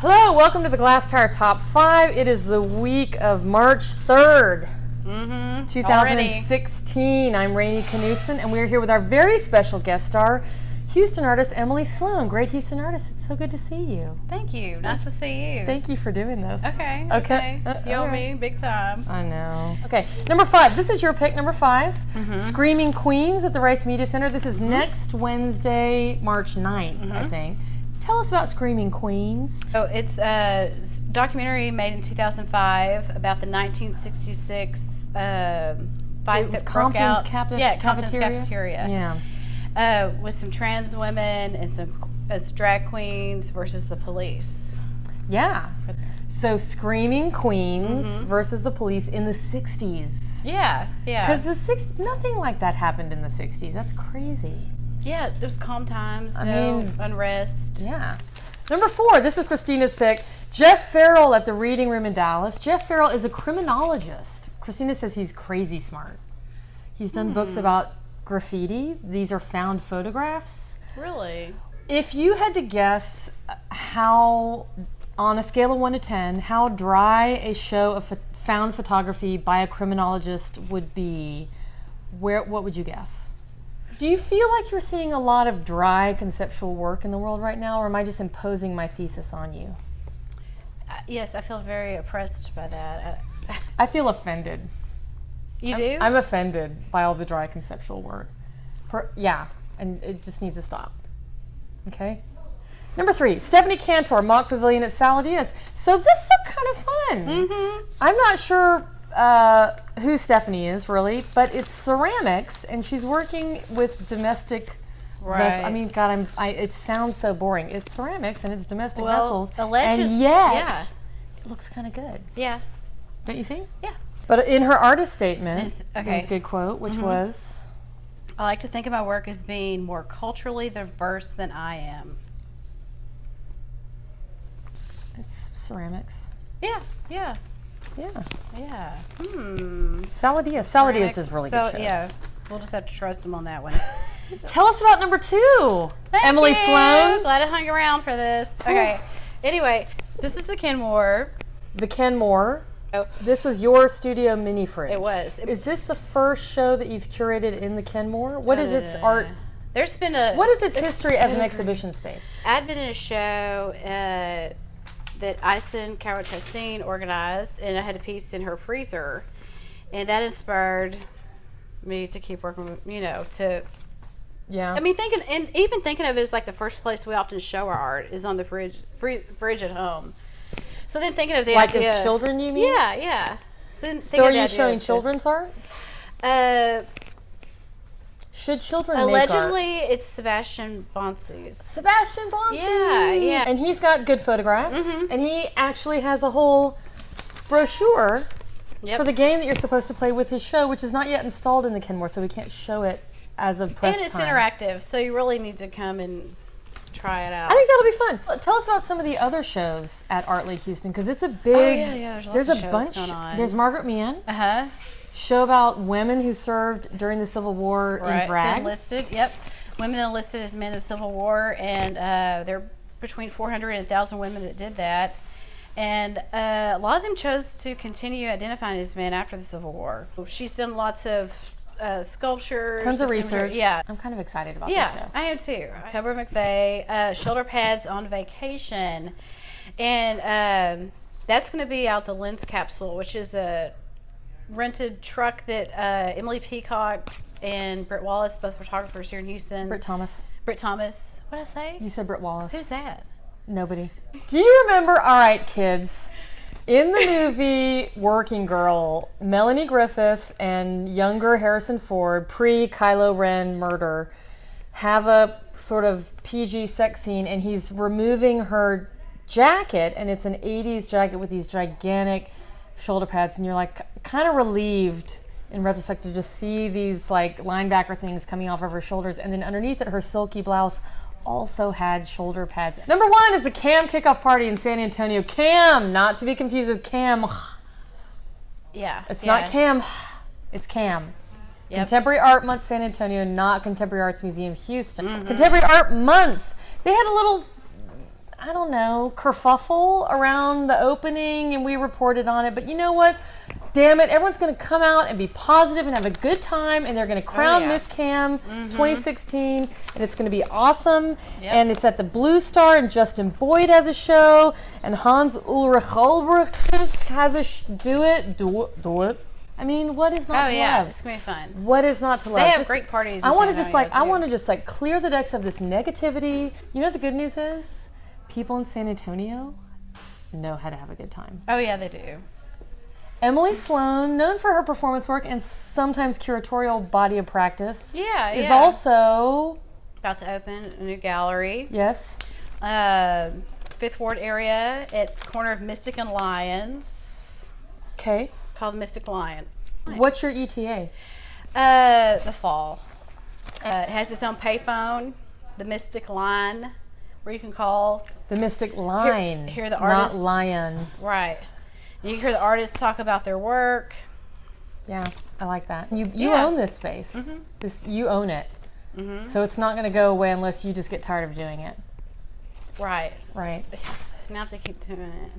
Hello, welcome to the Glass Tire Top 5. It is the week of March 3rd, 2016. Already. I'm Rainey Knutson, and we're here with our very special guest star, Houston artist Emily Sloan. Great Houston artist. It's so good to see you. Thank you. Nice to see you. Thank you for doing this. Okay. You owe me big time. I know. Okay, number 5. This is your pick, number 5. Screaming Queens at the Rice Media Center. This is next Wednesday, March 9th, I think. Tell us about Screaming Queens. So it's a documentary made in 2005 about the 1966 fight that broke out. Compton's Cafeteria. Yeah. With some trans women and some drag queens versus the police. Yeah. So Screaming Queens versus the police in the 60s. Yeah. Because nothing like that happened in the 60s. That's crazy. Yeah, there was calm times, no unrest. Yeah. Number 4, this is Christina's pick. Jeff Farrell at the Reading Room in Dallas. Jeff Farrell is a criminologist. Christina says he's crazy smart. He's done books about graffiti. These are found photographs. Really? If you had to guess how, on a scale of 1 to 10, how dry a show of found photography by a criminologist would be, what would you guess? Do you feel like you're seeing a lot of dry conceptual work in the world right now, or am I just imposing my thesis on you? Yes, I feel very oppressed by that. I feel offended. You do? I'm offended by all the dry conceptual work. Yeah, and it just needs to stop. Okay? Number 3, Stephanie Cantor, Mock Pavilion at Saladias. So this is kind of fun. I'm not sure who Stephanie is really, but it's ceramics, and she's working with domestic vessels. I mean, God, it sounds so boring. It's ceramics and it's domestic vessels, and yet it looks kind of good. Yeah, don't you think? Yeah. But in her artist statement, there's a good quote, which was, "I like to think of my work as being more culturally diverse than I am." It's ceramics. Yeah. Saladias. Saladias does really good shows. Yeah, we'll just have to trust them on that one. Tell us about number 2. Emily Sloan. Glad I hung around for this. Okay. Anyway, this is the Kenmore. The Kenmore. Oh. This was your studio mini fridge. It was. Is this the first show that you've curated in the Kenmore? What is its art? There's been What is its history as an exhibition space? I'd been in a show that Ison Kawachasine organized, and I had a piece in her freezer, and that inspired me to keep working. Yeah. I mean, even thinking of it as like the first place we often show our art is on the fridge at home. So then thinking of the idea, as children, you mean? Yeah. So are you showing children's art? Should children allegedly make art? It's Sebastian Bonsi's. Sebastian Bonsi. Yeah. And he's got good photographs, and he actually has a whole brochure for the game that you're supposed to play with his show, which is not yet installed in the Kenmore, so we can't show it as of press And it's time. interactive, so you really need to come and try it out. I think that'll be fun. Tell us about some of the other shows at Art League Houston, because it's a big. There's a bunch going on. There's Margaret Meehan. Show about women who served during the Civil War in drag. Enlisted. Yep. Women enlisted as men in the Civil War, and there are between 400 and 1,000 women that did that. And a lot of them chose to continue identifying as men after the Civil War. She's done lots of sculptures. Tons of research. Yeah. I'm kind of excited about this show. Yeah, I am too. Cobra McVeigh, Shoulder Pads on Vacation. And that's going to be out the Lens Capsule, which is a rented truck that Emily Peacock and Britt Wallace, both photographers here in Houston. Britt Thomas. What did I say? You said Britt Wallace. Who's that? Nobody. Do you remember, all right, kids, in the movie Working Girl, Melanie Griffith and younger Harrison Ford, pre-Kylo Ren murder, have a sort of PG sex scene, and he's removing her jacket, and it's an 80s jacket with these gigantic shoulder pads, and you're like kind of relieved in retrospect to just see these like linebacker things coming off of her shoulders, and then underneath it her silky blouse also had shoulder pads. Number 1 is the Cam Kickoff Party in San Antonio. Cam, not to be confused with Cam. Yeah. It's not Cam, it's Cam. Yep. Contemporary Art Month San Antonio, not Contemporary Arts Museum Houston. Contemporary Art Month. They had a little I don't know, kerfuffle around the opening, and we reported on it. But you know what? Damn it, everyone's going to come out and be positive and have a good time, and they're going to crown Miss Cam 2016, and it's going to be awesome. Yep. And it's at the Blue Star, and Justin Boyd has a show, and Hans Ulrich Holbrich has a do it. I mean, what is not to love? It's going to be fun. What is not to love? They have great parties in I want San to Antonio, just like clear the decks of this negativity. You know what the good news is? People in San Antonio know how to have a good time. Oh, yeah, they do. Emily Sloan, known for her performance work and sometimes curatorial body of practice, is also about to open a new gallery. Yes. Fifth Ward area at the corner of Mystic and Lions. Okay. Called Mystic Lion. What's your ETA? The fall. It has its own payphone, the Mystic Line, where you can call. The Mystic Line. Hear the artists. Not lion. Right. You can hear the artists talk about their work. Yeah, I like that. You own this space. You own it. So it's not going to go away unless you just get tired of doing it. Right. Right. Now I have to keep doing it.